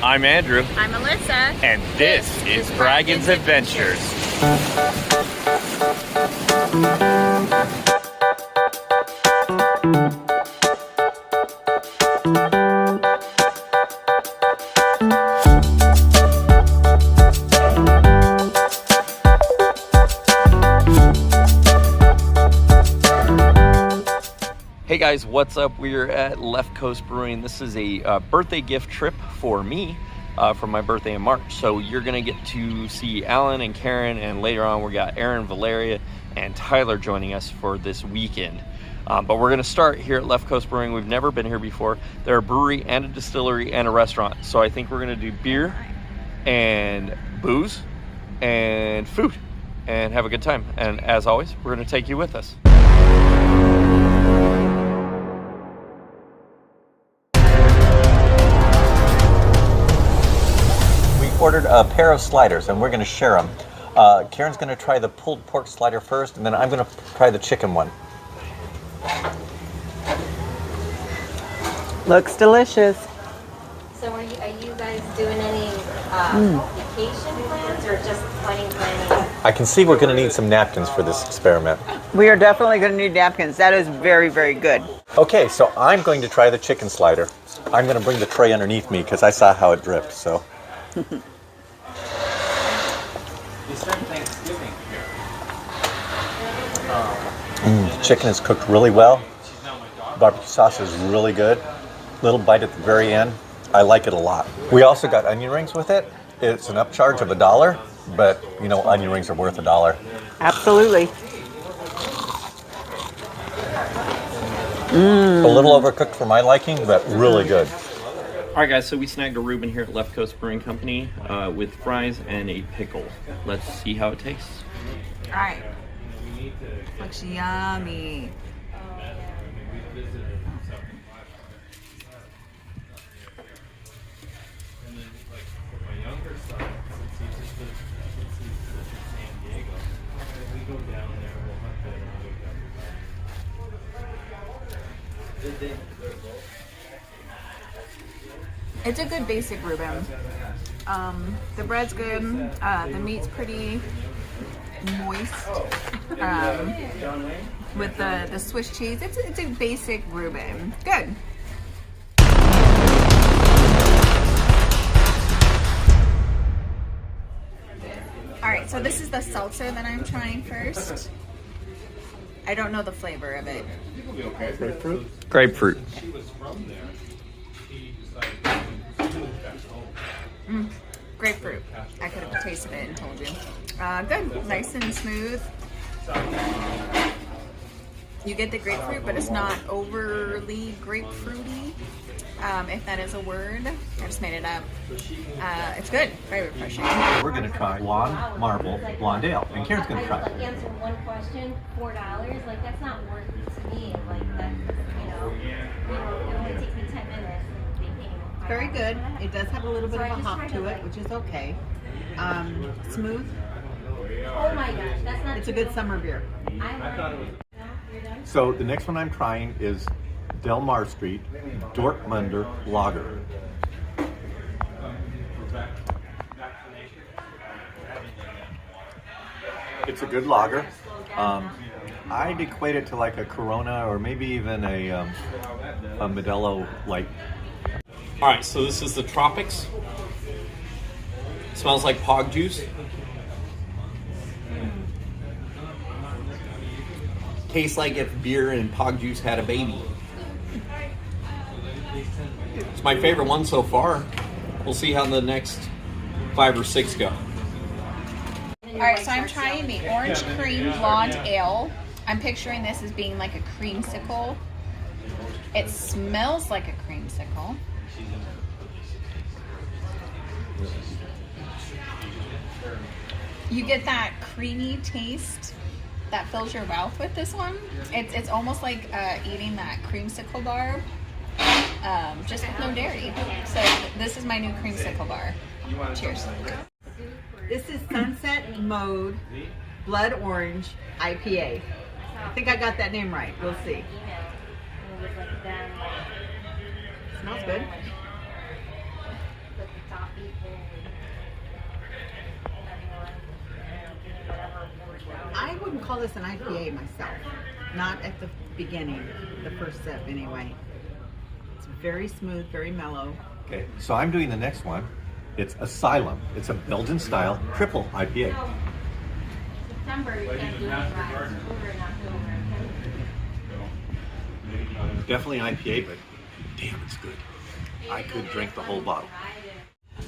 I'm Andrew. I'm Alyssa. And this is Braggins Adventures. Hey guys, what's up? We're at Left Coast Brewing. This is a birthday gift trip for me for my birthday in March. So you're gonna get to see Alan and Karen, and later on we got Aaron, Valeria, and Tyler joining us for this weekend. But we're gonna start here at Left Coast Brewing. We've never been here before. They're a brewery and a distillery and a restaurant. So I think we're gonna do beer and booze and food and have a good time. And as always, we're gonna take you with us. Ordered a pair of sliders and we're going to share them. Karen's going to try the pulled pork slider first, and then I'm going to try the chicken one. Looks delicious. So are you guys doing any vacation plans or just wedding planning? I can see we're going to need some napkins for this experiment. We are definitely going to need napkins. That is very, very good. Okay, so I'm going to try the chicken slider. I'm going to bring the tray underneath me because I saw how it dripped. So. The chicken is cooked really well. Barbecue sauce is really good. Little bite at the very end. I like it a lot. We also got onion rings with it. It's an upcharge of $1, but you know onion rings are worth $1. Absolutely. A little overcooked for my liking, but really good. All right, guys, so we snagged a Reuben here at Left Coast Brewing Company with fries and a pickle. Let's see how it tastes. All right. Looks yummy. It's a good basic Reuben. The bread's good. The meat's pretty moist. With the Swiss cheese, it's a basic Reuben. Good. All right, so this is the seltzer that I'm trying first. I don't know the flavor of it. Grapefruit? Grapefruit. Grapefruit. I could have tasted it and told you. Good, nice and smooth. You get the grapefruit, but it's not overly grapefruity, if that is a word. I just made it up. It's good, very refreshing. We're going to try Blonde Marble Blonde Ale, and Karen's going to try it. Answer one question, $4. Like that's not worth it to me. Like that, it only takes me 10 minutes. Very good. It does have a little bit of a hop to it, which is okay. Smooth. Oh my gosh, that's not. It's a good summer beer. So the next one I'm trying is Del Mar Street Dortmunder Lager. It's a good lager. I'd equate it to like a Corona or maybe even a Modelo Light. All right, so this is the Tropics. Smells like pog juice. Tastes like if beer and pog juice had a baby. It's my favorite one so far. We'll see how the next 5 or 6 go. All right, so I'm trying the orange cream blonde ale. I'm picturing this as being like a creamsicle. It smells like a creamsicle. You get that creamy taste that fills your mouth with this one. It's almost like eating that creamsicle bar, just with no dairy. So this is my new creamsicle bar. Cheers. This is Sunset Mode Blood Orange IPA. I think I got that name right. We'll see. Smells good. wouldn't call this an IPA myself. Not at the beginning, the first sip anyway. It's very smooth, very mellow. Okay, so I'm doing the next one. It's Asylum. It's a Belgian-style triple IPA. September, you can't do it right. Over in October. Definitely IPA, but damn, it's good. I could drink the whole bottle.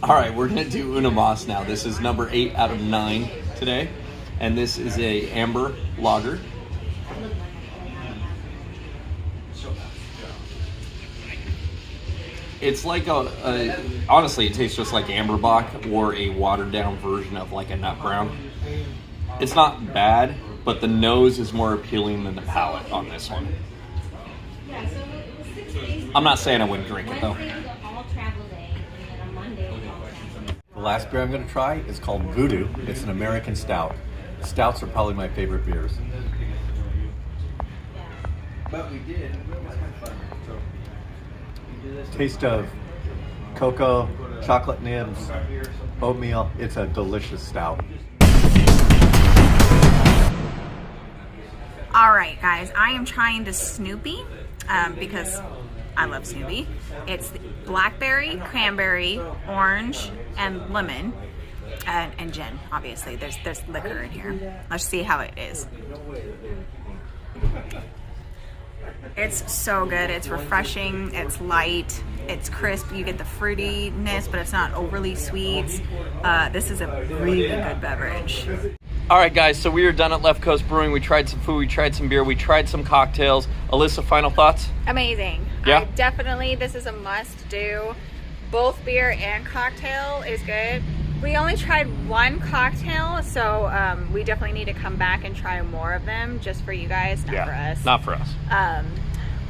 All right, we're gonna do Una Mas now. This is number 8 out of 9 today, and this is a amber lager. It's like honestly, it tastes just like Amberbach or a watered down version of like a nut brown. It's not bad, but the nose is more appealing than the palate on this one. Yeah, so it was 6 days. I'm not saying I wouldn't drink it though. Wednesday was an all travel day, and then on Monday was all travel. The last beer I'm going to try is called Voodoo. It's an American stout. Stouts are probably my favorite beers. But we did. Taste of cocoa, chocolate nibs, oatmeal. It's a delicious stout. All right, guys, I am trying the Snoopy because I love Snoopy. It's blackberry, cranberry, orange, and lemon, and gin. Obviously, there's liquor in here. Let's see how it is. It's so good. It's refreshing. It's light. It's crisp. You get the fruitiness, but it's not overly sweet. This is a really good beverage. All right, guys, so we are done at Left Coast Brewing. We tried some food, we tried some beer, we tried some cocktails. Alyssa, final thoughts? Amazing. Yeah? This is a must do. Both beer and cocktail is good. We only tried one cocktail, so we definitely need to come back and try more of them just for you guys, not for us. Not for us.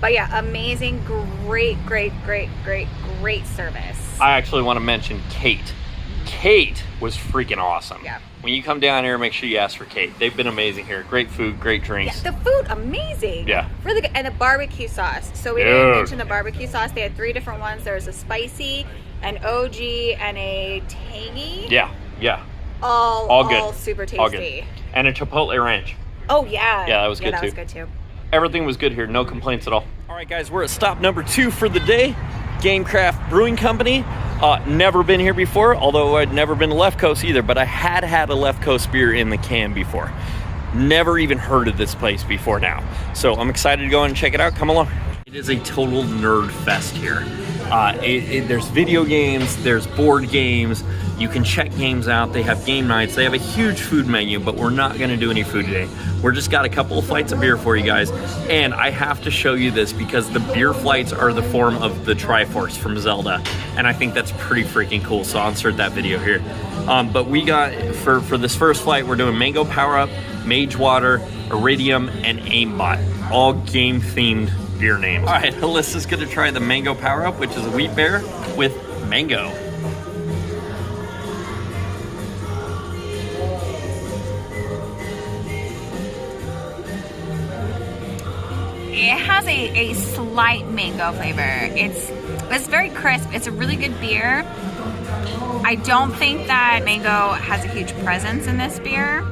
But yeah, amazing, great service. I actually want to mention Kate. Kate was freaking awesome. Yeah. When you come down here, make sure you ask for Kate. They've been amazing here. Great food, great drinks. Yeah, the food, amazing. Yeah. Really good. And the barbecue sauce. So we didn't mention the barbecue sauce. They had 3 different ones. There was a spicy, an OG, and a tangy. Yeah. All good. All super tasty. All good. And a chipotle ranch. Oh, yeah. Yeah, that was good that too. was good too. Everything was good here. No complaints at all. All right, guys, we're at stop number 2 for the day. Gamecraft Brewing Company. Never been here before, although I'd never been to Left Coast either, but I had a Left Coast beer in the can before. Never even heard of this place before now. So I'm excited to go and check it out. Come along. It is a total nerd fest here. There's video games, there's board games, you can check games out, they have game nights, they have a huge food menu, but we're not gonna do any food today. We're just got a couple of flights of beer for you guys, and I have to show you this because the beer flights are the form of the Triforce from Zelda, and I think that's pretty freaking cool, so I'll insert that video here. But we got, for this first flight, we're doing Mango Power Up, Mage Water, Iridium, and Aimbot, all game-themed beer names. All right, Alyssa's gonna try the Mango Power Up, which is a wheat beer with mango. It has a slight mango flavor. It's very crisp. It's a really good beer. I don't think that mango has a huge presence in this beer.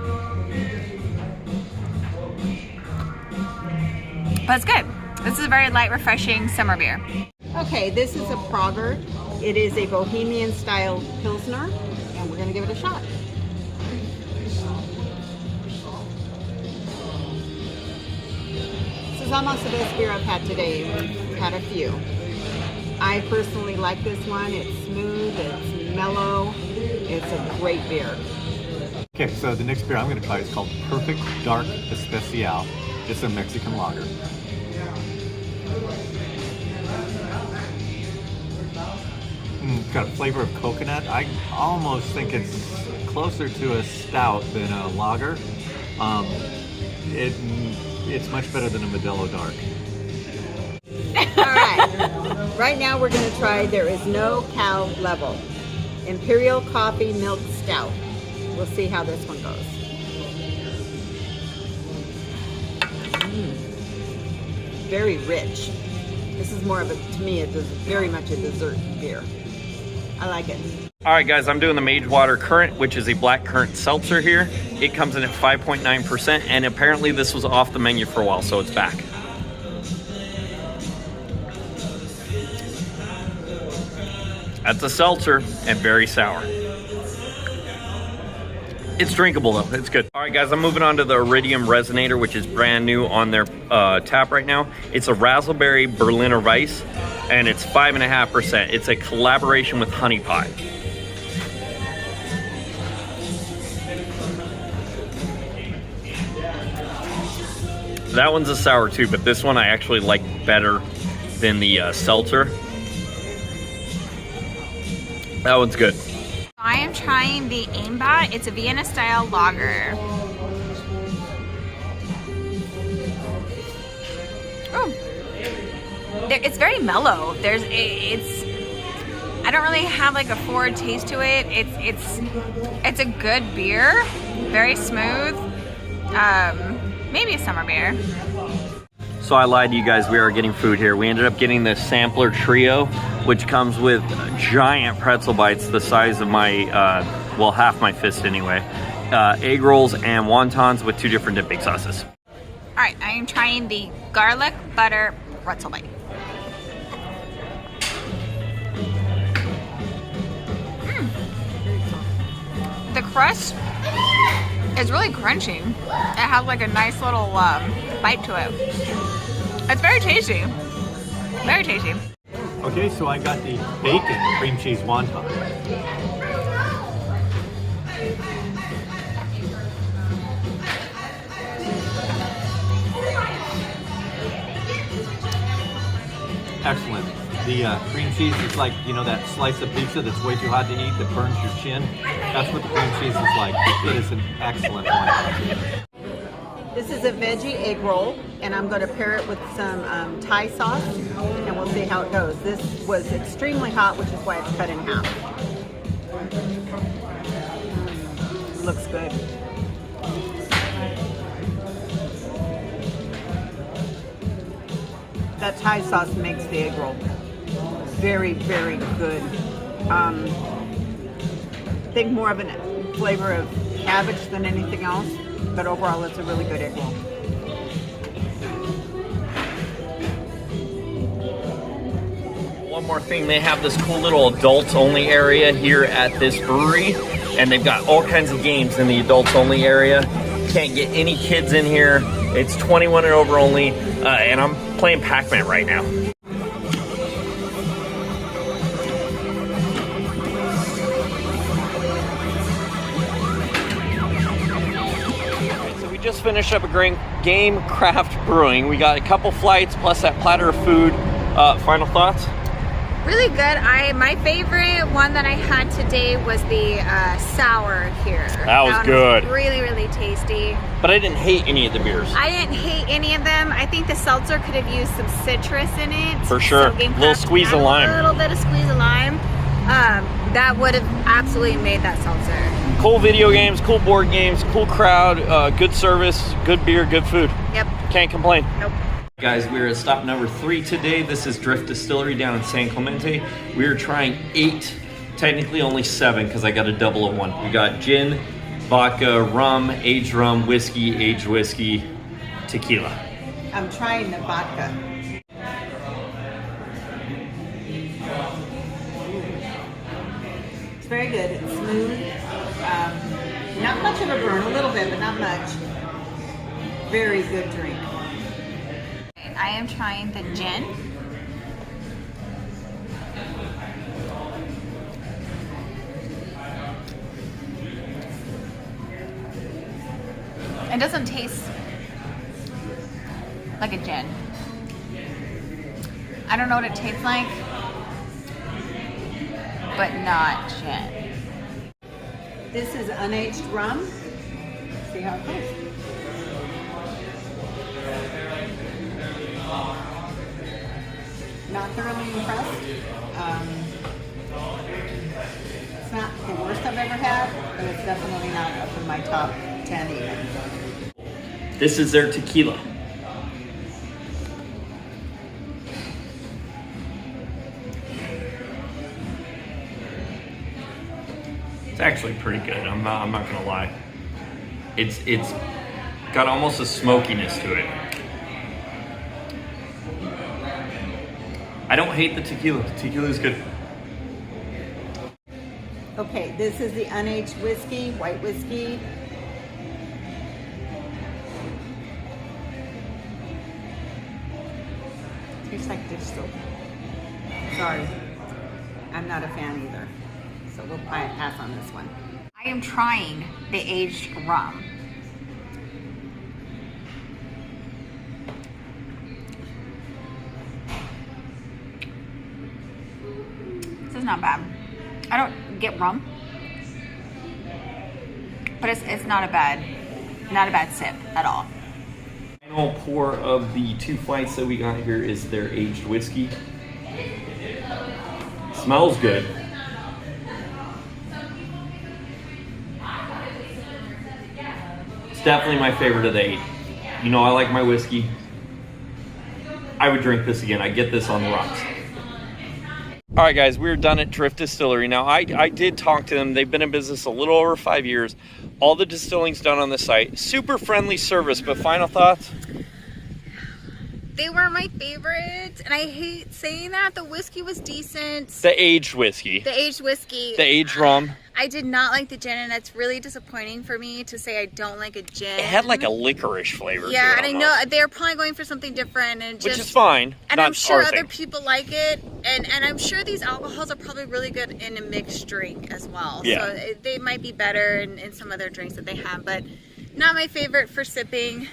But it's good. This is a very light, refreshing summer beer. Okay, this is a Prager. It is a Bohemian style Pilsner, and we're gonna give it a shot. This is almost the best beer I've had today. We've had a few. I personally like this one. It's smooth, it's mellow, it's a great beer. Okay, so the next beer I'm going to try is called Perfect Dark Especial. It's a Mexican lager. It's got a flavor of coconut. I almost think it's closer to a stout than a lager. It's much better than a Modelo Dark. All right, right now we're going to try There Is No Cow Level Imperial Coffee Milk Stout. We'll see how this one goes. Very rich. This is more of a, to me, it's very much a dessert beer. I like it. All right, guys, I'm doing the Mage Water Current, which is a black currant seltzer here. It comes in at 5.9%, and apparently this was off the menu for a while, so it's back. That's a seltzer and very sour. It's drinkable though, it's good. All right guys, I'm moving on to the Iridium Resonator, which is brand new on their tap right now. It's a Raspberry Berliner Weiss, and it's 5.5%. It's a collaboration with Honey Pie. That one's a sour too, but this one I actually like better than the seltzer. That one's good. I am trying the Aimbot. It's a Vienna style lager. Oh, it's very mellow. I don't really have like a forward taste to it. It's a good beer, very smooth. Maybe a summer beer. So I lied to you guys, we are getting food here. We ended up getting the Sampler Trio, which comes with giant pretzel bites the size of my, well, half my fist anyway. Egg rolls and wontons with 2 different dipping sauces. All right, I am trying the garlic butter pretzel bite. The crust is really crunchy. It has like a nice little bite to it. It's very tasty. Very tasty. Okay, so I got the bacon cream cheese wonton. Excellent. The cream cheese is like, you know, that slice of pizza that's way too hot to eat that burns your chin. That's what the cream cheese is like. It is an excellent one. This is a veggie egg roll, and I'm going to pair it with some Thai sauce, and we'll see how it goes. This was extremely hot, which is why it's cut in half. Looks good. That Thai sauce makes the egg roll very, very good. I think more of a flavor of cabbage than anything else. But overall, it's a really good egg roll. One more thing, they have this cool little adults only area here at this brewery, and they've got all kinds of games in the adults only area. Can't get any kids in here. It's 21 and over only, and I'm playing Pac-Man right now. Just finished up a game craft brewing. We got a couple flights plus that platter of food. Final thoughts? Really good. My favorite one that I had today was the sour here. That was good. Really, really tasty. But I didn't hate any of the beers. I didn't hate any of them. I think the seltzer could have used some citrus in it. For sure. So Game Little Craft squeeze of had lime. A little bit of squeeze of lime. That would have absolutely made that seltzer. Cool video games, cool board games, cool crowd, good service, good beer, good food. Yep. Can't complain. Nope. Guys, we're at stop number 3 today. This is Drift Distillery down in San Clemente. We are trying 8, technically only 7 because I got a double of 1. We got gin, vodka, rum, aged whiskey, tequila. I'm trying the vodka. It's very good. It's smooth. Not much of a burn, a little bit, but not much. Very good drink. I am trying the gin. It doesn't taste like a gin. I don't know what it tastes like, but not gin. This is unaged rum. See how it goes. Not thoroughly impressed. It's not the worst I've ever had, but it's definitely not up in my top 10 even. This is their tequila. It's actually pretty good. I'm not gonna lie. It's got almost a smokiness to it. I don't hate the tequila. The tequila is good. Okay, this is the unaged whiskey, white whiskey. Tastes like distill. Sorry, I'm not a fan either. So we'll pass on this one. I am trying the aged rum. This is not bad. I don't get rum, but it's not a bad sip at all. Final pour of the 2 flights that we got here is their aged whiskey. Smells good. It's definitely my favorite of the 8. You know, I like my whiskey. I would drink this again. I get this on the rocks. All right, guys, we're done at Drift Distillery. Now, I did talk to them. They've been in business a little over 5 years. All the distilling's done on the site. Super friendly service, but final thoughts? They were my favorite, and I hate saying that. The whiskey was decent. The aged whiskey. The aged whiskey. The aged rum. I did not like the gin, and that's really disappointing for me to say I don't like a gin. It had like a licorice flavor. Yeah, to it and I almost. know they're probably going for something different, and Which is fine. And not I'm sure our other thing. people like it, and I'm sure these alcohols are probably really good in a mixed drink as well. Yeah. So they might be better in some other drinks that they have, but not my favorite for sipping.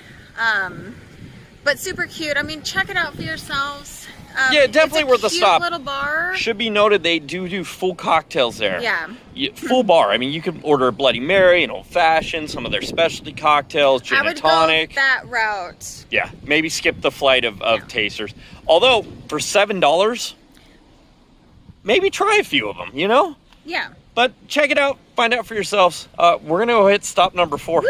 But super cute. I mean, check it out for yourselves. Yeah, definitely worth a stop. Little bar. Should be noted they do full cocktails there. Yeah. Full bar. I mean, you can order a Bloody Mary, an Old Fashioned, some of their specialty cocktails, gin I would and tonic. go that route. Yeah, maybe skip the flight of tasters. Although, for $7, maybe try a few of them, you know? Yeah. But check it out. Find out for yourselves. We're going to go hit stop number 4. Woo!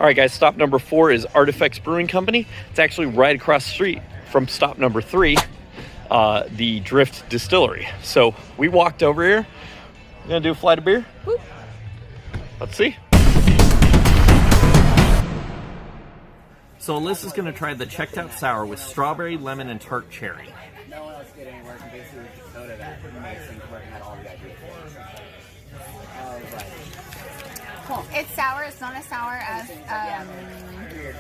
All right, guys, stop number 4 is Artifacts Brewing Company. It's actually right across the street from stop number 3, the Drift Distillery. So we walked over here. We're going to do a flight of beer. Woo. Let's see. So Alyssa's going to try the checked out sour with strawberry, lemon, and tart cherry. No one else get any work, and basically just soda that makes things work and had all the ideas for it. I was like, Cool. It's sour. It's not as sour as weird.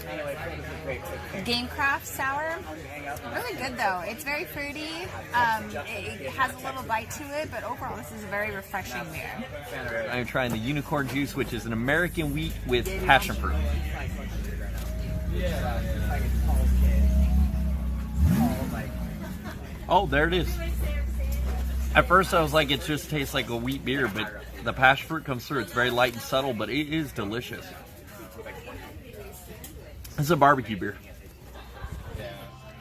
Anyway, this is great. Gamecraft sour. Really good though. It's very fruity. It has a little bite to it, but overall this is a very refreshing beer. I'm trying the unicorn juice, which is an American wheat with passion fruit. Oh, there it is. At first I was like, it just tastes like a wheat beer, but the passion fruit comes through. It's very light and subtle, but it is delicious. It's a barbecue beer.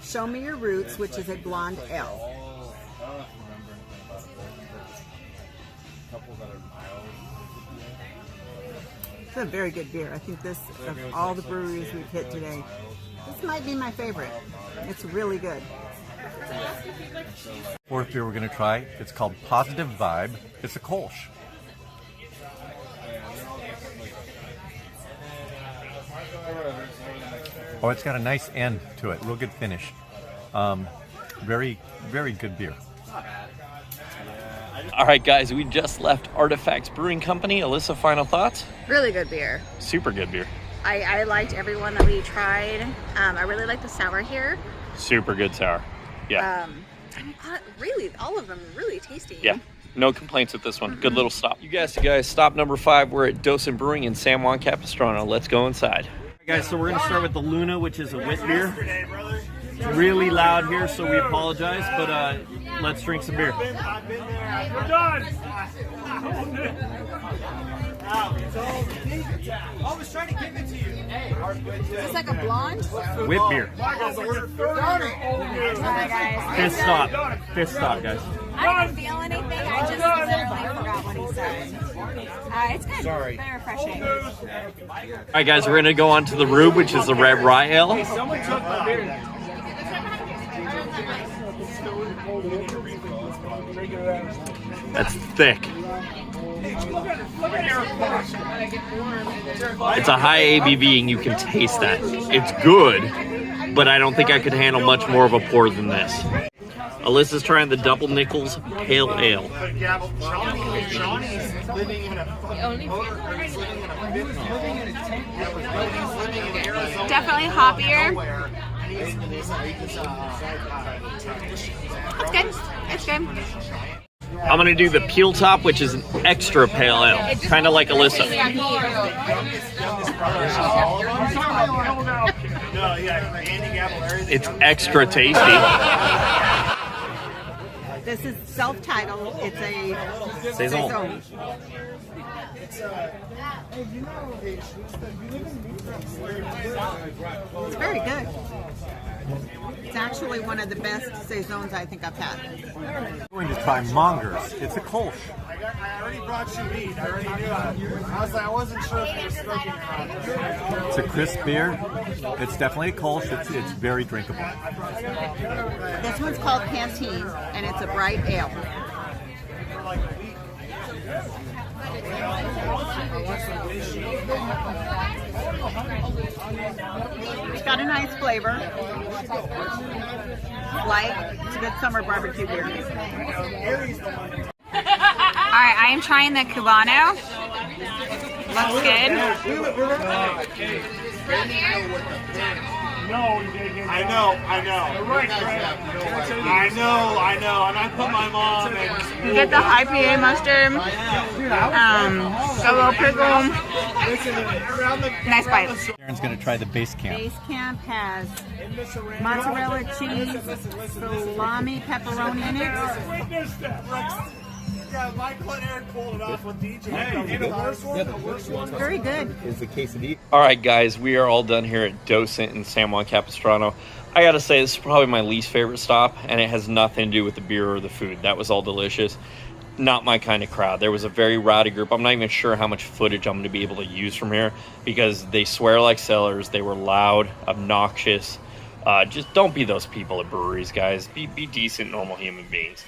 Show Me Your Roots, which is a blonde ale. It's a very good beer. I think this, of all the breweries we've hit today, this might be my favorite. It's really good. Fourth beer we're going to try, it's called Positive Vibe. It's a Kolsch. Oh, it's got a nice end to it. Real good finish. Very, very good beer. All right, guys, we just left Artifacts Brewing Company. Alyssa, final thoughts? Really good beer. Super good beer. I liked every one that we tried. I really like the sour here. Super good sour. Yeah. Really, all of them really tasty. Yeah. No complaints with this one. Good little stop. You guys, stop number 5. We're at Dosen Brewing in San Juan Capistrano. Let's go inside. All right, guys, so we're going to start with the Luna, which is a wit beer. It's really loud here, so we apologize, but let's drink some beer. We're done. I was trying to give it to you. It's like a blonde. Wit beer. Fifth stop. Fifth stop, guys. I didn't feel anything. I just literally forgot what he said. It's good. Sorry. Very refreshing. All right, guys, we're going to go on to the Rube, which is the Red Rye Ale. Someone took my beer. That's thick. It's a high ABV and you can taste that. It's good, but I don't think I could handle much more of a pour than this. Alyssa's trying the Double Nickels Pale Ale. Definitely hoppier. It's good. It's good. I'm gonna do the Peel Top, which is an extra pale ale, kind of like Alyssa. It's extra tasty. This is self-titled. It's a Saison. It's very good. It's actually one of the best saisons I think I've had. I'm going to try Monger's. It's a Kolsch. I already brought you meat. I already knew. I wasn't sure if you were smoking or not. It's a crisp beer. It's definitely a Kolsch. It's very drinkable. This one's called Canteen, and it's a bright ale. It's got a nice flavor. Light. It's a good summer barbecue beer. Alright, I am trying the Cubano. Looks good. I know. And I put my mom in. You get the IPA mustard. Solo pickle. Nice bite. Karen's going to try the base camp. Base Camp has mozzarella cheese, salami, pepperoni in it. Yeah, Michael and Aaron pulled it off with DJ. Hey, the worst one? Very good. Is the quesadilla. All right, guys, we are all done here at Docent in San Juan Capistrano. I gotta say, this is probably my least favorite stop, and it has nothing to do with the beer or the food. That was all delicious. Not my kind of crowd. There was a very rowdy group. I'm not even sure how much footage I'm going to be able to use from here because they swear like sailors. They were loud, obnoxious. Just don't be those people at breweries, guys. Be decent, normal human beings.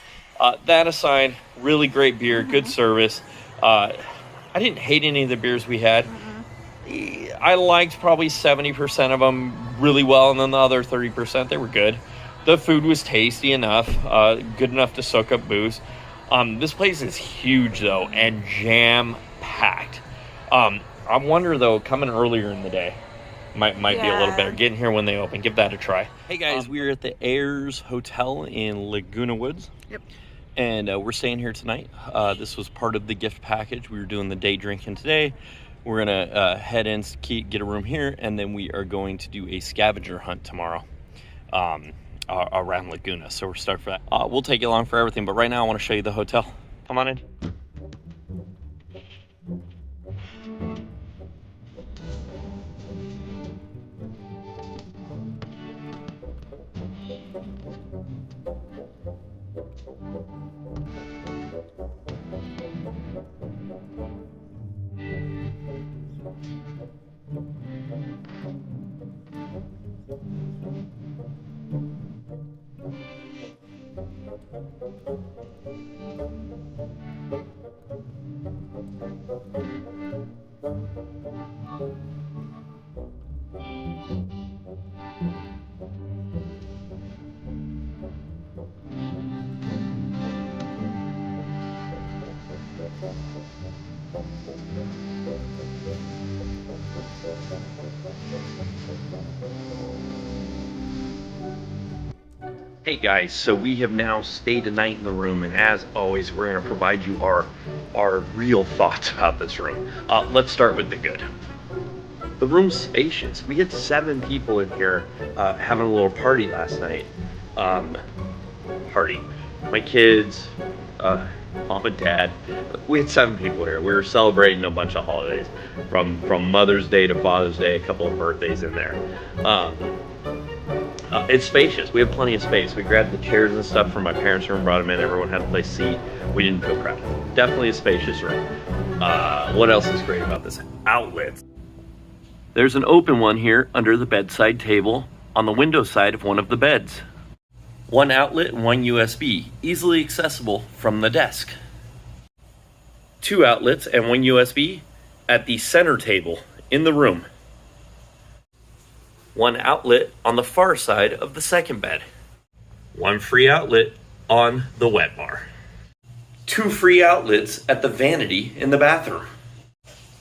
That aside, really great beer, good service. I didn't hate any of the beers we had. I liked probably 70% of them really well, and then the other 30%, they were good. The food was tasty enough, good enough to soak up booze. This place is huge, though, and jam-packed. I wonder, though, coming earlier in the day might be a little better. Getting here when they open, give that a try. Hey, guys, we're at the Ayers Hotel in Laguna Woods. Yep. And we're staying here tonight. This was part of the gift package. We were doing the day drinking today. We're going to head in, get a room here, and then we are going to do a scavenger hunt tomorrow around Laguna. So we're starting for that. We'll take you along for everything, but right now I want to show you the hotel. Come on in. Hey guys, so we have now stayed a night in the room, and as always, we're going to provide you our real thoughts about this room. Let's start with the good. The room's spacious. We had 7 people in here having a little party last night. My kids, mom and dad. We had 7 people here. We were celebrating a bunch of holidays, from Mother's Day to Father's Day, a couple of birthdays in there. It's spacious. We have plenty of space. We grabbed the chairs and stuff from my parents' room, brought them in. Everyone had a place to seat. We didn't feel crowded. Definitely a spacious room. What else is great about this? Outlets. There's an open one here under the bedside table on the window side of one of the beds. One outlet and one USB, easily accessible from the desk. 2 outlets and 1 USB at the center table in the room. 1 outlet on the far side of the second bed. 1 free outlet on the wet bar. 2 free outlets at the vanity in the bathroom.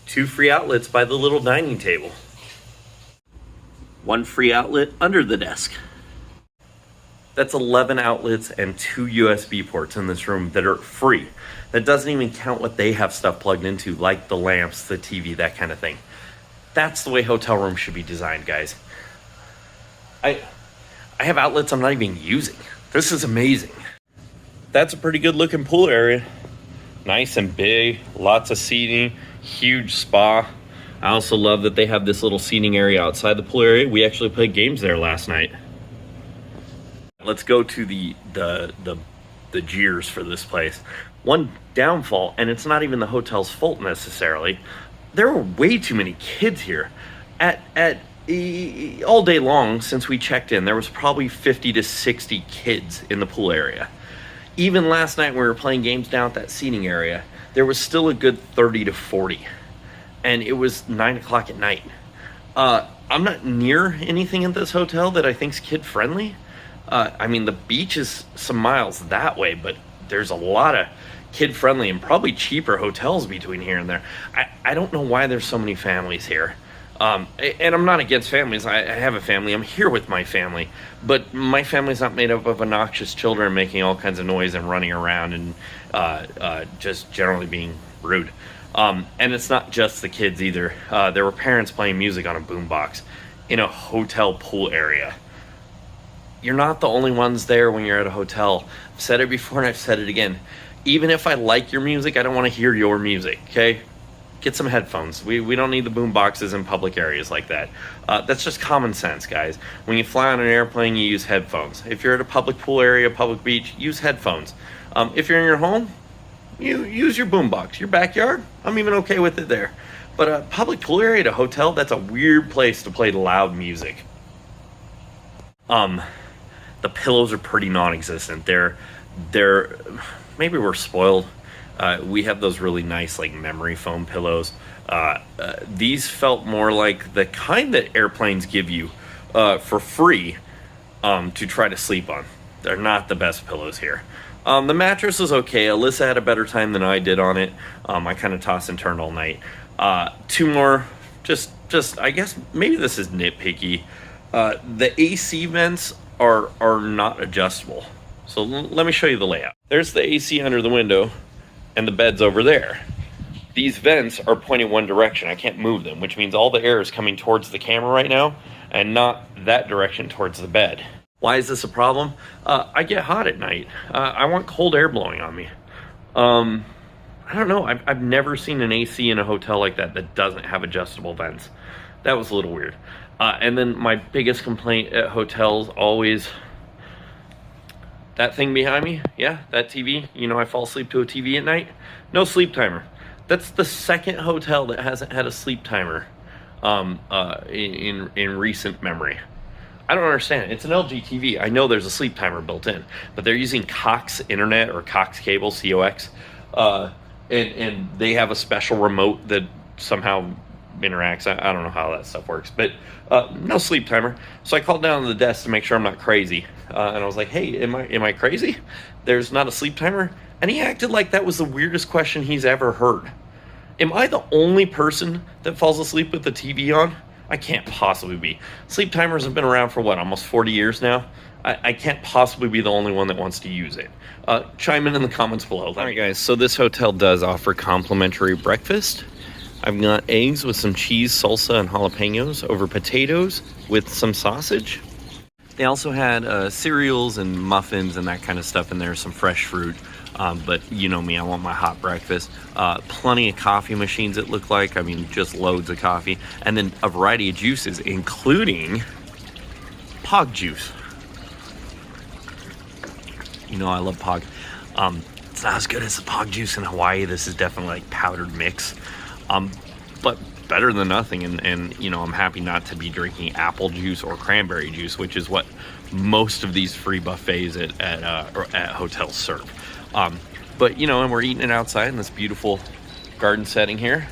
2 free outlets by the little dining table. 1 free outlet under the desk. That's 11 outlets and 2 USB ports in this room that are free. That doesn't even count what they have stuff plugged into, like the lamps, the TV, that kind of thing. That's the way hotel rooms should be designed, guys. I have outlets I'm not even using. This is amazing. That's a pretty good looking pool area. Nice and big, lots of seating, huge spa. I also love that they have this little seating area outside the pool area. We actually played games there last night. Let's go to the jeers for this place. One downfall, and it's not even the hotel's fault necessarily, there were way too many kids here. All day long since we checked in, there was probably 50 to 60 kids in the pool area. Even last night when we were playing games down at that seating area, there was still a good 30 to 40. And it was 9 o'clock at night. I'm not near anything at this hotel that I think's kid friendly. I mean, the beach is some miles that way, but there's a lot of kid-friendly and probably cheaper hotels between here and there. I don't know why there's so many families here. And I'm not against families. I have a family. I'm here with my family. But my family's not made up of obnoxious children making all kinds of noise and running around and just generally being rude. And it's not just the kids either. There were parents playing music on a boombox in a hotel pool area. You're not the only ones there when you're at a hotel. I've said it before and I've said it again. Even if I like your music, I don't want to hear your music, okay? Get some headphones. We don't need the boom boxes in public areas like that. That's just common sense, guys. When you fly on an airplane, you use headphones. If you're at a public pool area, public beach, use headphones. If you're in your home, you use your boom box. Your backyard, I'm even okay with it there. But a public pool area at a hotel, that's a weird place to play loud music. The pillows are pretty non-existent. They're maybe we're spoiled. We have those really nice like memory foam pillows. These felt more like the kind that airplanes give you for free to try to sleep on. They're not the best pillows here. The mattress was okay. Alyssa had a better time than I did on it. I kind of tossed and turned all night. 2 more, just I guess maybe this is nitpicky. The AC vents are not adjustable. So let me show you the layout. There's the AC under the window and the bed's over there. These vents are pointing one direction. I can't move them, which means all the air is coming towards the camera right now and not that direction towards the bed. Why is this a problem? I get hot at night. I want cold air blowing on me. I don't know. I've never seen an AC in a hotel like that doesn't have adjustable vents. That was a little weird. And then my biggest complaint at hotels always, that thing behind me, yeah, that TV, you know, I fall asleep to a TV at night, no sleep timer. That's the second hotel that hasn't had a sleep timer in recent memory. I don't understand. It's an LG TV. I know there's a sleep timer built in, but they're using Cox internet or Cox cable, COX, and they have a special remote that somehow interacts. I don't know how that stuff works, but no sleep timer. So I called down to the desk to make sure I'm not crazy, and I was like, "Hey, am I crazy? There's not a sleep timer?" And he acted like that was the weirdest question he's ever heard. Am I the only person that falls asleep with the TV on? I can't possibly be. Sleep timers have been around for what, almost 40 years now? I can't possibly be the only one that wants to use it. Chime in the comments below. All right, guys, so this hotel does offer complimentary breakfast. I've got eggs with some cheese, salsa, and jalapenos over potatoes with some sausage. They also had cereals and muffins and that kind of stuff in there, some fresh fruit. But you know me, I want my hot breakfast. Plenty of coffee machines, it looked like. I mean, just loads of coffee. And then a variety of juices, including Pog juice. You know I love Pog. It's not as good as the Pog juice in Hawaii. This is definitely like powdered mix. But better than nothing. And you know, I'm happy not to be drinking apple juice or cranberry juice, which is what most of these free buffets at hotels serve. But you know, and we're eating it outside in this beautiful garden setting here.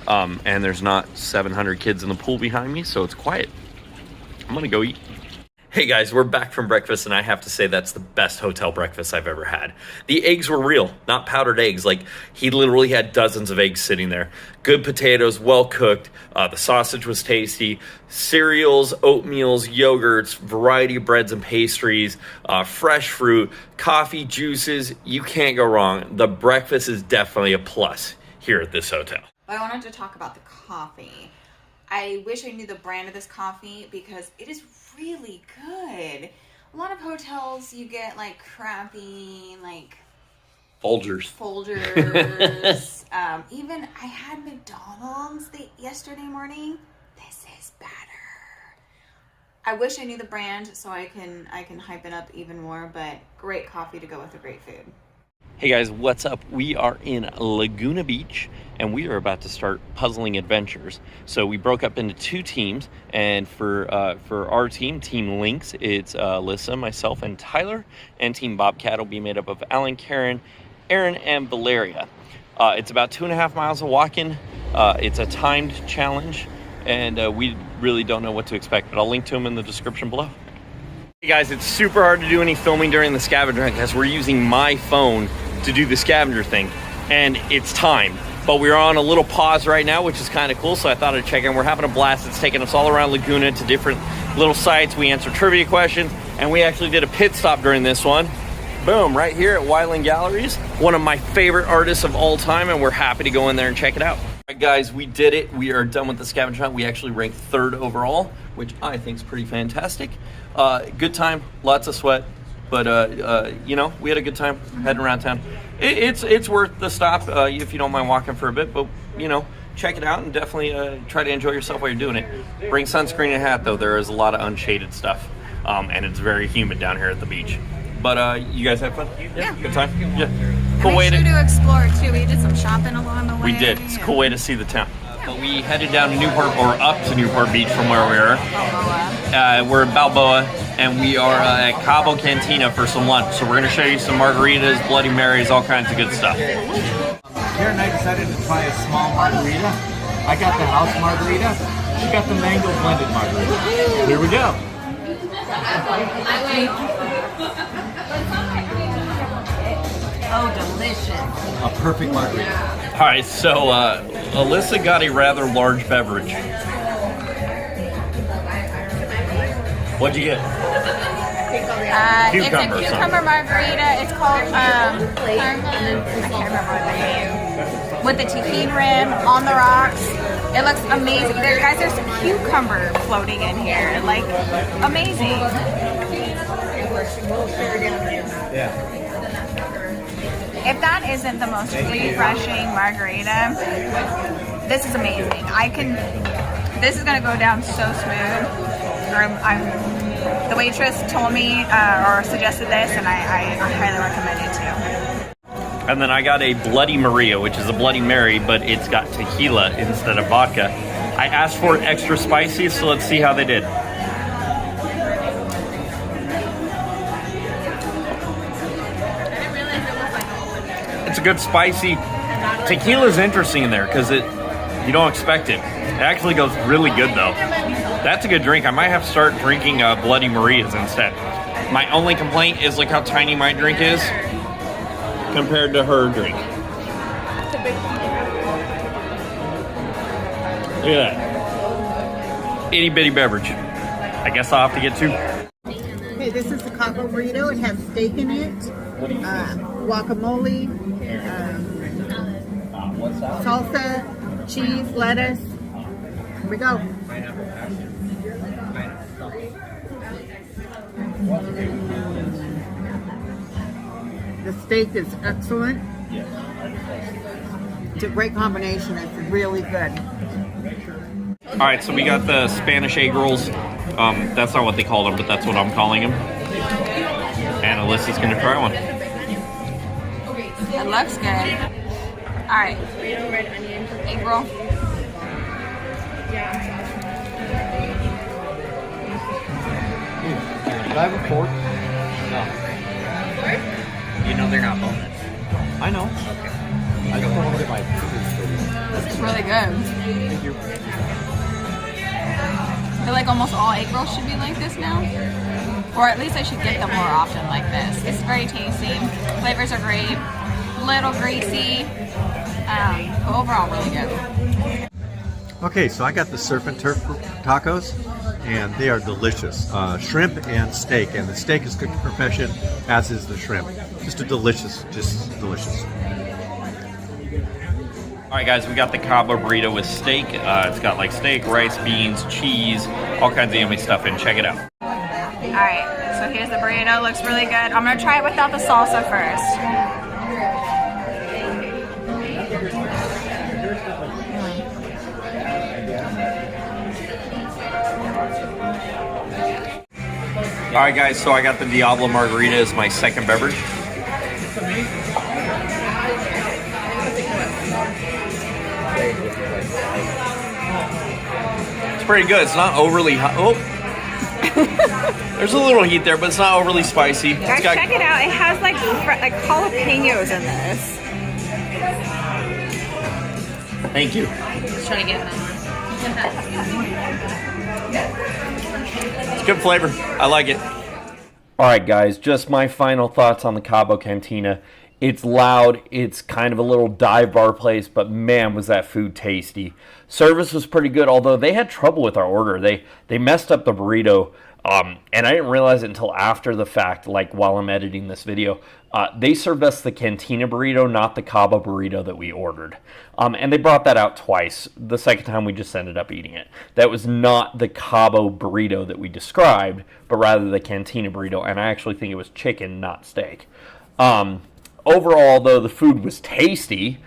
And there's not 700 kids in the pool behind me, so it's quiet. I'm gonna go eat. Hey guys, we're back from breakfast, and I have to say that's the best hotel breakfast I've ever had. The eggs were real, not powdered eggs. Like, he literally had dozens of eggs sitting there. Good potatoes, well cooked. The sausage was tasty. Cereals, oatmeals, yogurts, variety of breads and pastries, fresh fruit, coffee, juices. You can't go wrong. The breakfast is definitely a plus here at this hotel. I wanted to talk about the coffee. I wish I knew the brand of this coffee because it is really good. A lot of hotels you get like crappy, like Folgers. Even I had McDonald's yesterday morning. This is better. I wish I knew the brand so I can hype it up even more, but great coffee to go with the great food. Hey guys, what's up? We are in Laguna Beach, and we are about to start puzzling adventures. So we broke up into two teams, and for our team, Team Lynx, it's Alyssa, myself, and Tyler, and Team Bobcat will be made up of Alan, Karen, Aaron, and Valeria. It's about 2.5 miles of walking. It's a timed challenge, and we really don't know what to expect, but I'll link to them in the description below. Hey guys, it's super hard to do any filming during the scavenger hunt because we're using my phone to do the scavenger thing, and it's timed. But we're on a little pause right now, which is kind of cool, so I thought I'd check in. We're having a blast. It's taking us all around Laguna to different little sites. We answer trivia questions, and we actually did a pit stop during this one. Boom, right here at Wyland Galleries, one of my favorite artists of all time, and we're happy to go in there and check it out. All right, guys, we did it. We are done with the scavenger hunt. We actually ranked 3rd overall, which I think is pretty fantastic. Good time, lots of sweat, but you know, we had a good time heading around town. It's worth the stop if you don't mind walking for a bit, but you know, check it out and definitely try to enjoy yourself while you're doing it. Bring sunscreen and a hat though. There is a lot of unshaded stuff, and it's very humid down here at the beach. But you guys had fun? Yeah. Good time? Yeah. Cool Make way sure to explore too. We did some shopping along the way. We did. It's a cool way to see the town. But we headed down to Newport, or up to Newport Beach from where we were. Balboa. We're at Balboa, and we are at Cabo Cantina for some lunch. So we're going to show you some margaritas, Bloody Marys, all kinds of good stuff. Karen and I decided to try a small margarita. I got the house margarita. She got the mango blended margarita. Here we go. Oh, delicious. A perfect margarita. All right, so Alyssa got a rather large beverage. What'd you get? It's a cucumber margarita. It's called I can't remember what the name. With the tahini rim on the rocks. It looks amazing. Guys, there's cucumber floating in here. Like, amazing. Yeah. If that isn't the most refreshing margarita, this is amazing. This is gonna go down so smooth. The waitress told me or suggested this, and I highly recommend it too. And then I got a Bloody Maria, which is a Bloody Mary, but it's got tequila instead of vodka. I asked for it extra spicy, so let's see how they did. It's a good spicy. Tequila's interesting in there because you don't expect it. It actually goes really good though. That's a good drink. I might have to start drinking Bloody Marias instead. My only complaint is look how tiny my drink is compared to her drink. Look at that. Itty bitty beverage. I guess I'll have to get two. Okay, this is the Cabo burrito. It has steak in it, guacamole, salsa, cheese, lettuce. Here we go. The steak is excellent. It's a great combination. It's really good. All right, so we got the Spanish egg rolls. That's not what they call them, but that's what I'm calling them. And Alyssa's gonna try one. It looks good. All right. Egg roll. Do I have a fork? No. You know they're not boneless. I know. Okay. I just don't want to get my fingers dirty. looks really good. Thank you. I feel like almost all egg rolls should be like this now. Or at least I should get them more often like this. This is very tasty. Flavors are great. Little greasy. But overall really good. Okay, so I got the surf and turf tacos, and they are delicious. Shrimp and steak, and the steak is cooked to perfection, as is the shrimp. Just delicious. All right, guys, we got the Cabo burrito with steak. It's got like steak, rice, beans, cheese, all kinds of yummy stuff in. Check it out. All right, so here's the burrito. Looks really good. I'm gonna try it without the salsa first. All right, guys, so I got the Diablo Margarita as my second beverage. It's pretty good. It's not overly hot. Oh, there's a little heat there, but it's not overly spicy. Guys, check it out. It has like jalapenos in this. Thank you. Just trying to get them. It's good flavor. I like it. All right, guys, just my final thoughts on the Cabo Cantina. It's loud. It's kind of a little dive bar place, but man, was that food tasty. Service was pretty good, although they had trouble with our order. They messed up the burrito, and I didn't realize it until after the fact, like while I'm editing this video. They served us the Cantina burrito, not the Cabo burrito that we ordered. And they brought that out twice. The second time we just ended up eating it. That was not the Cabo burrito that we described, but rather the Cantina burrito, and I actually think it was chicken, not steak. Overall, though, the food was tasty.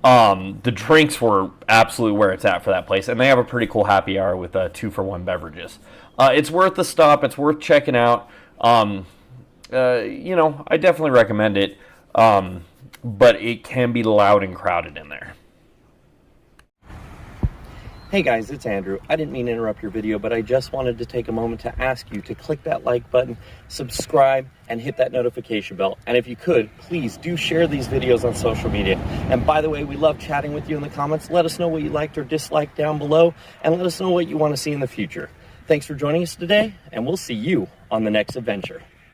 The drinks were absolutely where it's at for that place, and they have a pretty cool happy hour with 2-for-1 beverages. It's worth the stop. It's worth checking out. You know, I definitely recommend it, but it can be loud and crowded in there. Hey guys, it's Andrew. I didn't mean to interrupt your video, but I just wanted to take a moment to ask you to click that like button, subscribe, and hit that notification bell. And if you could, please do share these videos on social media. And by the way, we love chatting with you in the comments. Let us know what you liked or disliked down below, and let us know what you want to see in the future. Thanks for joining us today, and we'll see you on the next adventure.